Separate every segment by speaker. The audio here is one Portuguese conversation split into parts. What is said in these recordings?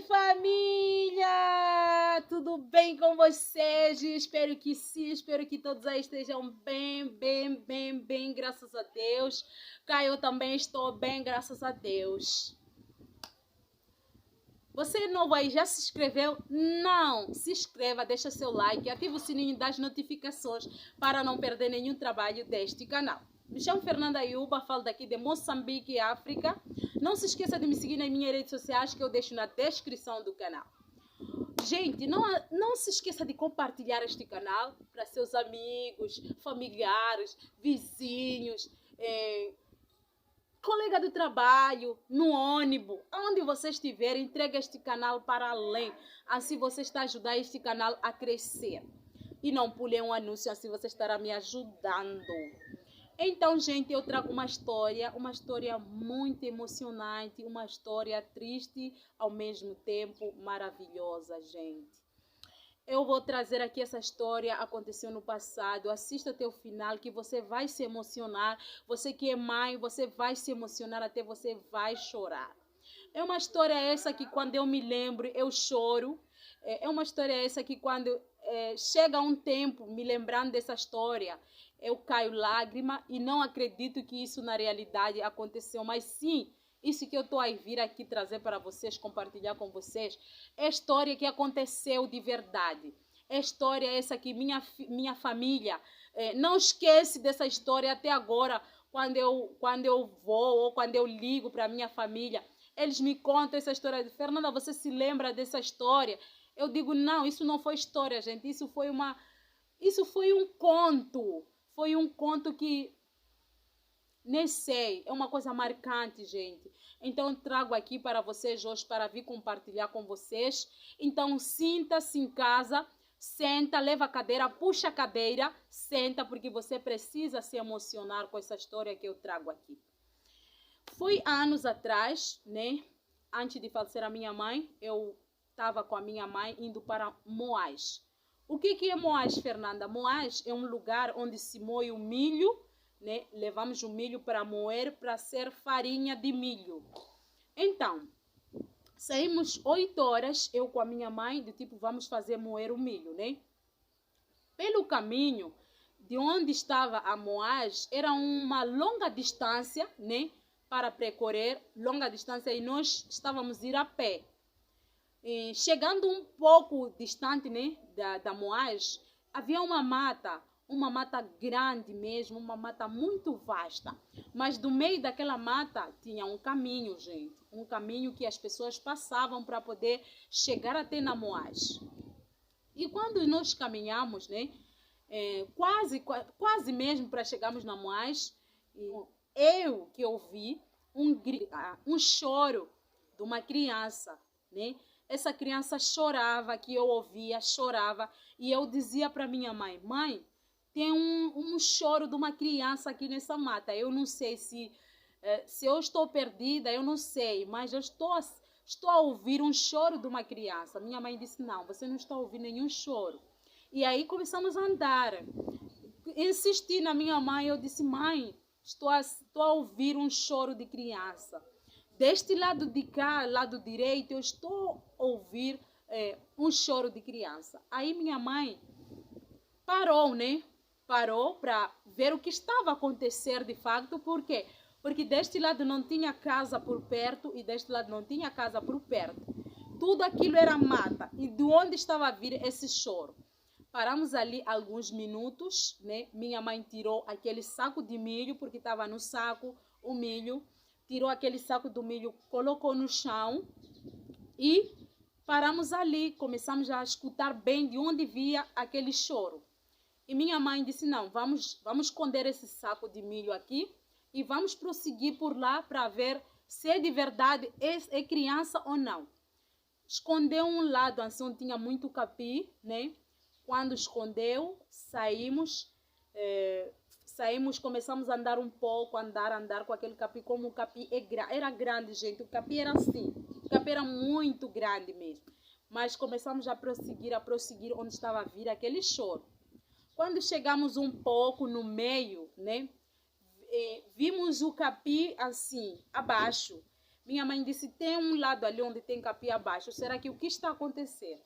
Speaker 1: família! Tudo bem com vocês? Espero que sim, espero que todos aí estejam bem, graças a Deus. Cá eu também estou bem, graças a Deus. Você é novo aí, já se inscreveu? Não! Se inscreva, deixa seu like, ativa o sininho das notificações para não perder nenhum trabalho deste canal. Me chamo Fernanda Ayuba, falo daqui de Moçambique, África. Não se esqueça de me seguir nas minhas redes sociais que eu deixo na descrição do canal. Gente, não se esqueça de compartilhar este canal para seus amigos, familiares, vizinhos, colega do trabalho, no ônibus, onde você estiver, entregue este canal para além. Assim você está a ajudar este canal a crescer. E não pule um anúncio, assim você estará me ajudando. Então, gente, eu trago uma história muito emocionante, uma história triste, ao mesmo tempo maravilhosa, gente. Eu vou trazer aqui essa história, aconteceu no passado. Assista até o final que você vai se emocionar. Você que é mãe, você vai se emocionar, até você vai chorar. É uma história essa que quando eu me lembro, eu choro. É uma história essa que quando chega um tempo, me lembrando dessa história, eu caio lágrima e não acredito que isso na realidade aconteceu. Mas sim, isso que eu estou a vir aqui trazer para vocês, compartilhar com vocês, é história que aconteceu de verdade. É história essa que minha família não esquece dessa história até agora, quando eu vou ou quando eu ligo para minha família. Eles me contam essa história. Fernanda, você se lembra dessa história? Eu digo, não, isso não foi história, gente. Isso foi um conto. Foi um conto que, nem sei, é uma coisa marcante, gente. Então, eu trago aqui para vocês hoje, para vir compartilhar com vocês. Então, sinta-se em casa, senta, leva a cadeira, puxa a cadeira, senta, porque você precisa se emocionar com essa história que eu trago aqui. Foi anos atrás, né? Antes de falecer a minha mãe, eu estava com a minha mãe indo para Moás. O que é Moás, Fernanda? Moás é um lugar onde se moe o milho, né? Levamos o milho para moer, para ser farinha de milho. Então, saímos 8 horas, eu com a minha mãe, de tipo, vamos fazer moer o milho, né? Pelo caminho, de onde estava a Moás, era uma longa distância, né? Para percorrer, longa distância, e nós estávamos a ir a pé. E chegando um pouco distante, né, da Moás, havia uma mata grande mesmo, uma mata muito vasta. Mas do meio daquela mata tinha um caminho, gente. Um caminho que as pessoas passavam para poder chegar até na Moás. E quando nós caminhamos, né, quase mesmo para chegarmos na Moás, eu que ouvi um choro de uma criança, né? Essa criança chorava, que eu ouvia, chorava. E eu dizia para minha mãe, mãe, tem um choro de uma criança aqui nessa mata. Eu não sei se eu estou perdida, eu não sei. Mas eu estou a ouvir um choro de uma criança. Minha mãe disse, não, você não está a ouvir nenhum choro. E aí começamos a andar. Insisti na minha mãe, eu disse, mãe, estou a ouvir um choro de criança. Deste lado de cá, lado direito, eu estou a ouvir um choro de criança. Aí minha mãe parou, né? Parou para ver o que estava a acontecer de fato. Por quê? Porque deste lado não tinha casa por perto e deste lado não tinha casa por perto. Tudo aquilo era mata. E de onde estava a vir esse choro? Paramos ali alguns minutos, né? Minha mãe tirou aquele saco de milho, porque estava no saco o milho. Tirou aquele saco do milho, colocou no chão e paramos ali. Começamos a escutar bem de onde via aquele choro. E minha mãe disse, não, vamos esconder esse saco de milho aqui e vamos prosseguir por lá para ver se é de verdade é criança ou não. Escondeu um lado, assim, onde tinha muito capim, né? Quando escondeu, saímos, começamos a andar um pouco, andar com aquele capim, como o capim era grande, gente, o capim era assim, o capim era muito grande mesmo, mas começamos a prosseguir onde estava a vir aquele choro. Quando chegamos um pouco no meio, né, vimos o capim assim, abaixo, Minha mãe disse, tem um lado ali onde tem capim abaixo. Será que o que está acontecendo?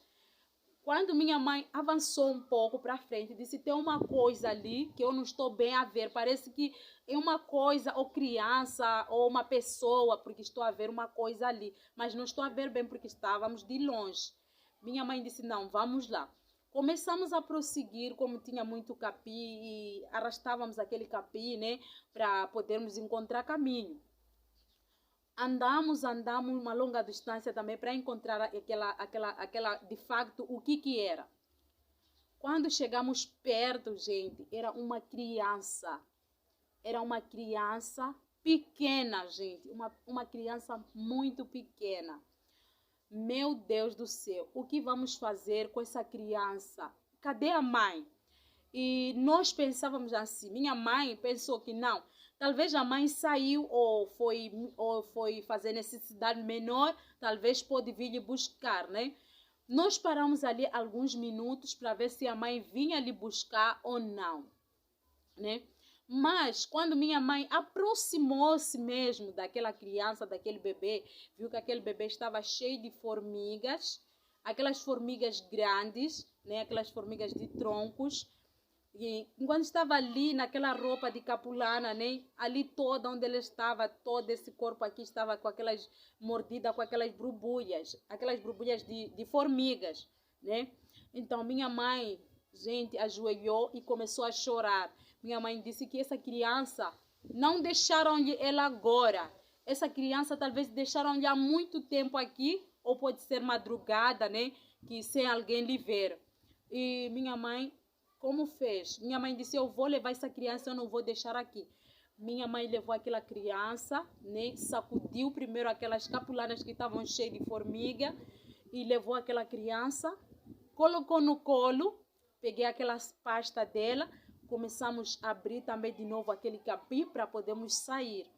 Speaker 1: Quando minha mãe avançou um pouco para frente, disse, tem uma coisa ali que eu não estou bem a ver. Parece que é uma coisa, ou criança, ou uma pessoa, porque estou a ver uma coisa ali. Mas não estou a ver bem porque estávamos de longe. Minha mãe disse, não, vamos lá. Começamos a prosseguir, como tinha muito capim, e arrastávamos aquele capim, né, para podermos encontrar caminho. Andamos uma longa distância também para encontrar aquela, de facto, o que era. Quando chegamos perto, gente, era uma criança. Era uma criança pequena, gente. Uma criança muito pequena. Meu Deus do céu, o que vamos fazer com essa criança? Cadê a mãe? E nós pensávamos assim, minha mãe pensou que não, talvez a mãe saiu ou foi fazer necessidade menor, talvez pode vir lhe buscar, né? Nós paramos ali alguns minutos para ver se a mãe vinha lhe buscar ou não, né? Mas quando minha mãe aproximou-se mesmo daquela criança, daquele bebê, viu que aquele bebê estava cheio de formigas, aquelas formigas grandes, né? Aquelas formigas de troncos. E enquanto estava ali naquela roupa de capulana, né? Ali toda onde ele estava, todo esse corpo aqui estava com aquelas mordidas, com aquelas borbulhas de formigas, né? Então minha mãe, gente, ajoelhou e começou a chorar. Minha mãe disse que essa criança não deixaram-lhe ela agora. Essa criança talvez deixaram-lhe há muito tempo aqui, ou pode ser madrugada, né? Que sem alguém lhe ver. E minha mãe, como fez? Minha mãe disse, eu vou levar essa criança, eu não vou deixar aqui. Minha mãe levou aquela criança, né? Sacudiu primeiro aquelas capulanas que estavam cheias de formiga e levou aquela criança, colocou no colo, peguei aquelas pastas dela, começamos a abrir também de novo aquele capim para podermos sair.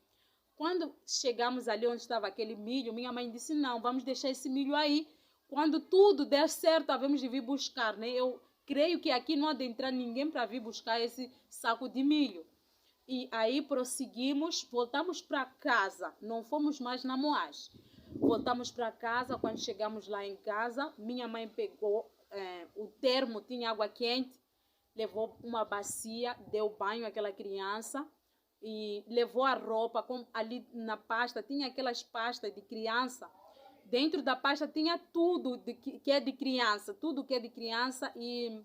Speaker 1: Quando chegamos ali onde estava aquele milho, minha mãe disse, não, vamos deixar esse milho aí. Quando tudo der certo, havemos de vir buscar, né? Eu creio que aqui não há de entrar ninguém para vir buscar esse saco de milho. E aí prosseguimos, voltamos para casa, não fomos mais na Moás. Voltamos para casa, quando chegamos lá em casa, minha mãe pegou o termo, tinha água quente, levou uma bacia, deu banho àquela criança e levou a roupa, ali na pasta, tinha aquelas pastas de criança. Dentro da pasta tinha tudo que é de criança, tudo que é de criança e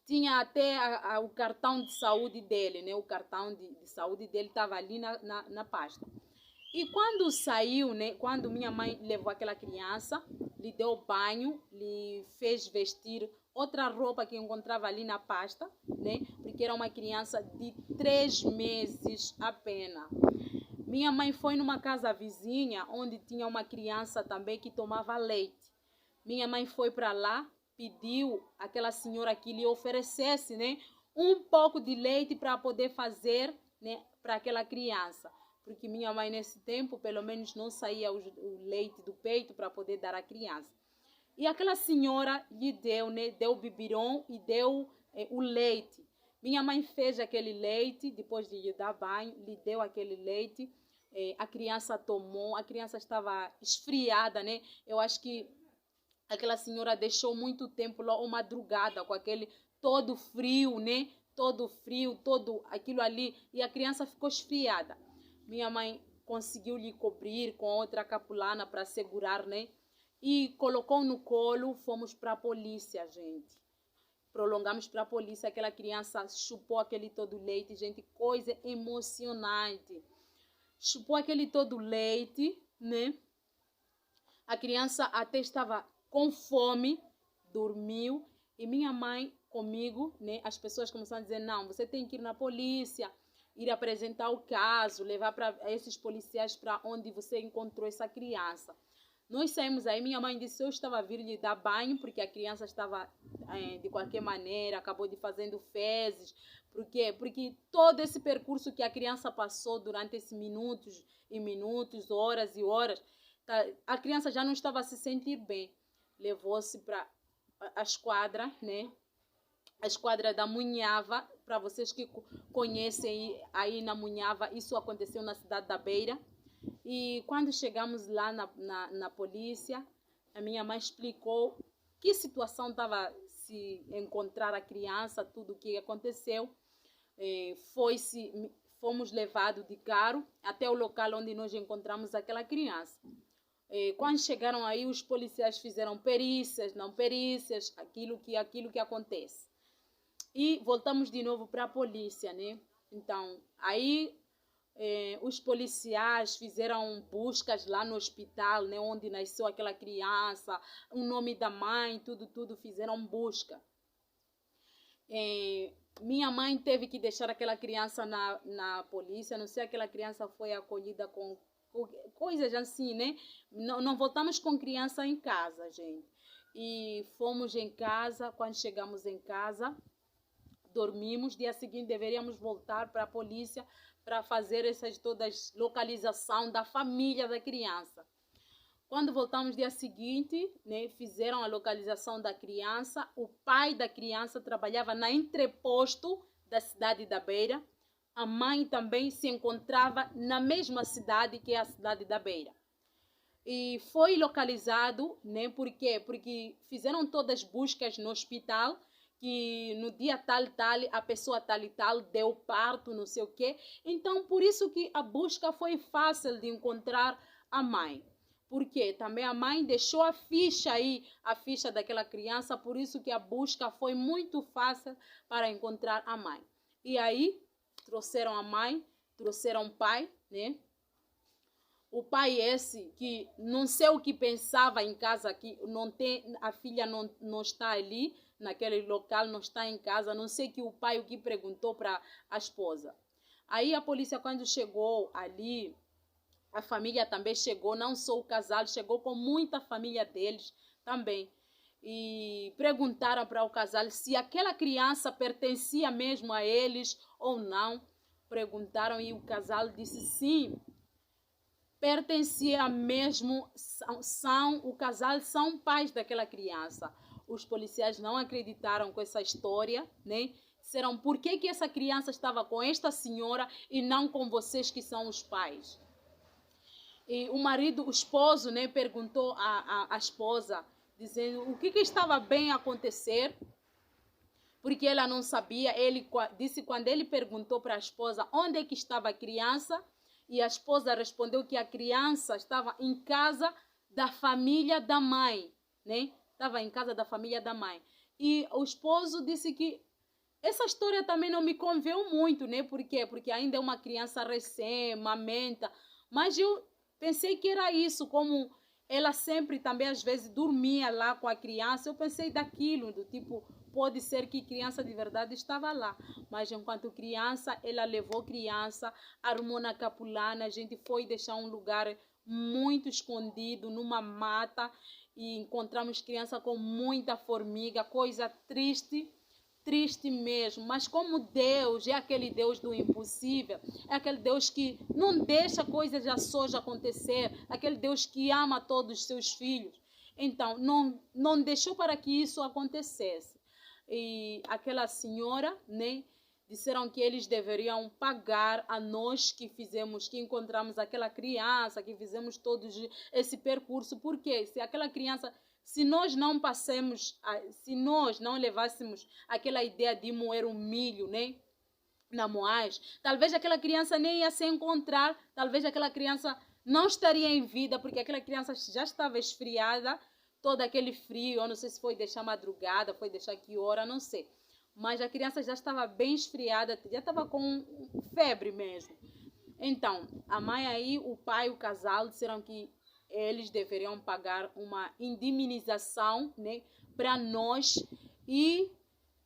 Speaker 1: tinha até o cartão de saúde dele, né? O cartão de saúde dele estava ali na pasta. E quando saiu, né? Quando minha mãe levou aquela criança, lhe deu banho, lhe fez vestir outra roupa que encontrava ali na pasta, né? Porque era uma criança de 3 meses apenas. Minha mãe foi numa casa vizinha onde tinha uma criança também que tomava leite. Minha mãe foi para lá, pediu àquela senhora que lhe oferecesse, né, um pouco de leite para poder fazer, né, para aquela criança. Porque minha mãe nesse tempo, pelo menos, não saía o leite do peito para poder dar à criança. E aquela senhora lhe deu, né, deu o biberon e deu o leite. Minha mãe fez aquele leite, depois de lhe dar banho, lhe deu aquele leite. A criança tomou, a criança estava esfriada, né? Eu acho que aquela senhora deixou muito tempo lá, uma madrugada, com aquele todo frio, né? Todo frio, todo aquilo ali. E a criança ficou esfriada. Minha mãe conseguiu lhe cobrir com outra capulana para segurar, né? E colocou no colo, fomos para a polícia, gente. Prolongamos para a polícia, aquela criança chupou aquele todo leite, gente, coisa emocionante. Chupou aquele todo leite, né? A criança até estava com fome, dormiu. E minha mãe comigo, né? As pessoas começaram a dizer, não, você tem que ir na polícia, ir apresentar o caso, levar para esses policiais para onde você encontrou essa criança. Nós saímos aí, minha mãe disse, eu estava a vir lhe dar banho, porque a criança estava, de qualquer maneira, acabou de fazendo fezes. Por quê? Porque todo esse percurso que a criança passou durante esses minutos e minutos, horas e horas, a criança já não estava a se sentir bem. Levou-se para a esquadra, né? A esquadra da Munhava, para vocês que conhecem aí na Munhava, isso aconteceu na cidade da Beira. E quando chegamos lá na polícia, a minha mãe explicou que situação estava se encontrar a criança, tudo o que aconteceu. Fomos levados de carro até o local onde nós encontramos aquela criança. Quando chegaram aí, os policiais fizeram perícias, não perícias, aquilo que acontece. E voltamos de novo para a polícia, né? Então, aí os policiais fizeram buscas lá no hospital, né, onde nasceu aquela criança, o nome da mãe, tudo fizeram busca. Minha mãe teve que deixar aquela criança na polícia, não sei, aquela criança foi acolhida com coisas assim, né? Não voltamos com criança em casa, gente. E fomos em casa, quando chegamos em casa, dormimos, dia seguinte deveríamos voltar para a polícia para fazer essas todas localização da família da criança. Quando voltamos dia seguinte, né, fizeram a localização da criança. O pai da criança trabalhava na entreposto da cidade da Beira. A mãe também se encontrava na mesma cidade que é a cidade da Beira. E foi localizado, né, por quê? Porque fizeram todas as buscas no hospital, que no dia tal, a pessoa tal e tal deu parto, não sei o quê. Então, por isso que a busca foi fácil de encontrar a mãe. Porque também a mãe deixou a ficha aí, a ficha daquela criança, por isso que a busca foi muito fácil para encontrar a mãe. E aí, trouxeram a mãe, trouxeram o pai, né? O pai esse, que não sei o que pensava em casa, que não tem, a filha não está ali, naquele local, não está em casa, não sei que o pai o que perguntou para a esposa. Aí a polícia, quando chegou ali, a família também chegou, não só o casal, chegou com muita família deles também. E perguntaram para o casal se aquela criança pertencia mesmo a eles ou não. Perguntaram e o casal disse sim, pertencia mesmo, o casal são pais daquela criança. Os policiais não acreditaram com essa história, né? Disseram, por que essa criança estava com esta senhora e não com vocês que são os pais? E o esposo, né, perguntou à esposa, dizendo o que estava bem a acontecer, porque ela não sabia. Ele disse, quando ele perguntou para a esposa onde é que estava a criança, e a esposa respondeu que a criança estava em casa da família da mãe, né? Estava em casa da família da mãe. E o esposo disse que essa história também não me convenceu muito, né? Por quê? Porque ainda é uma criança recém, mamenta. Mas eu pensei que era isso, como ela sempre também às vezes dormia lá com a criança. Eu pensei daquilo, do tipo, pode ser que criança de verdade estava lá. Mas enquanto criança, ela levou criança, arrumou na capulana, a gente foi deixar um lugar muito escondido, numa mata, e encontramos criança com muita formiga, coisa triste, triste mesmo. Mas como Deus é aquele Deus do impossível, é aquele Deus que não deixa coisas já sós acontecer, aquele Deus que ama todos os seus filhos. Então, não deixou para que isso acontecesse. E aquela senhora, né, disseram que eles deveriam pagar a nós que encontramos aquela criança, que fizemos todo esse percurso. Porque se aquela criança, se nós não se nós não levássemos aquela ideia de moer o milho, né, na moagem, talvez aquela criança nem ia se encontrar, talvez aquela criança não estaria em vida, porque aquela criança já estava esfriada, todo aquele frio, eu não sei se foi deixar madrugada, foi deixar que hora, não sei. Mas a criança já estava bem esfriada, já estava com febre mesmo. Então, a mãe aí, o pai, o casal, disseram que eles deveriam pagar uma indemnização, né, para nós. E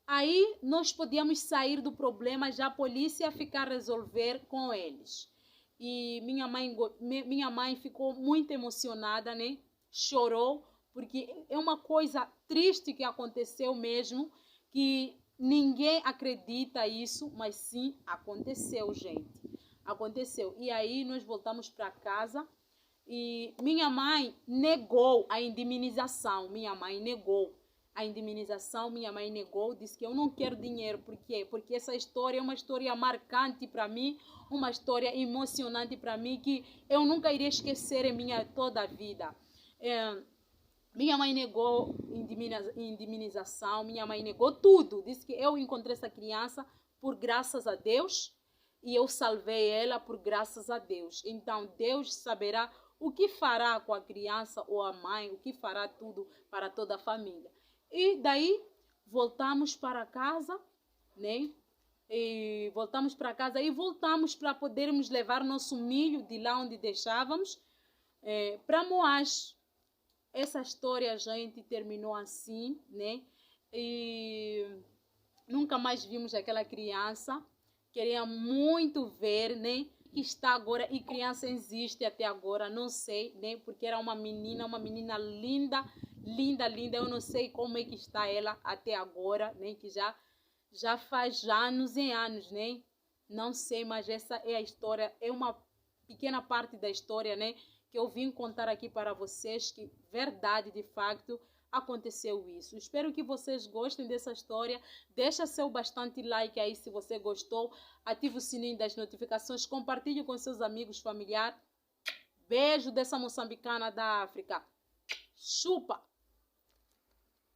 Speaker 1: aí nós podíamos sair do problema, já a polícia ficar a resolver com eles. E minha mãe ficou muito emocionada, né? Chorou, porque é uma coisa triste que aconteceu mesmo, que ninguém acredita isso, mas sim aconteceu, gente. Aconteceu. E aí nós voltamos para casa e minha mãe negou a indemnização. Minha mãe negou. a indemnização, minha mãe negou, disse que eu não quero dinheiro. Por quê? Porque essa história é uma história marcante para mim, uma história emocionante para mim, que eu nunca iria esquecer em minha toda a vida. Minha mãe negou indemnização, minha mãe negou tudo. Disse que eu encontrei essa criança por graças a Deus e eu salvei ela por graças a Deus. Então Deus saberá o que fará com a criança ou a mãe, o que fará tudo para toda a família. E daí voltamos para casa, né? E voltamos para casa e voltamos para podermos levar nosso milho de lá onde deixávamos para Moás. Essa história, gente, terminou assim, né? E nunca mais vimos aquela criança. Queria muito ver, né? Que está agora, e criança existe até agora, não sei, né? Porque era uma menina linda, linda, linda. Eu não sei como é que está ela até agora, né? Que já faz anos e anos, né? Não sei, mas essa é a história, é uma pequena parte da história, né? Que eu vim contar aqui para vocês, que verdade, de facto, aconteceu isso. Espero que vocês gostem dessa história. Deixa seu bastante like aí se você gostou. Ative o sininho das notificações. Compartilhe com seus amigos, familiares. Beijo dessa moçambicana da África. Chupa!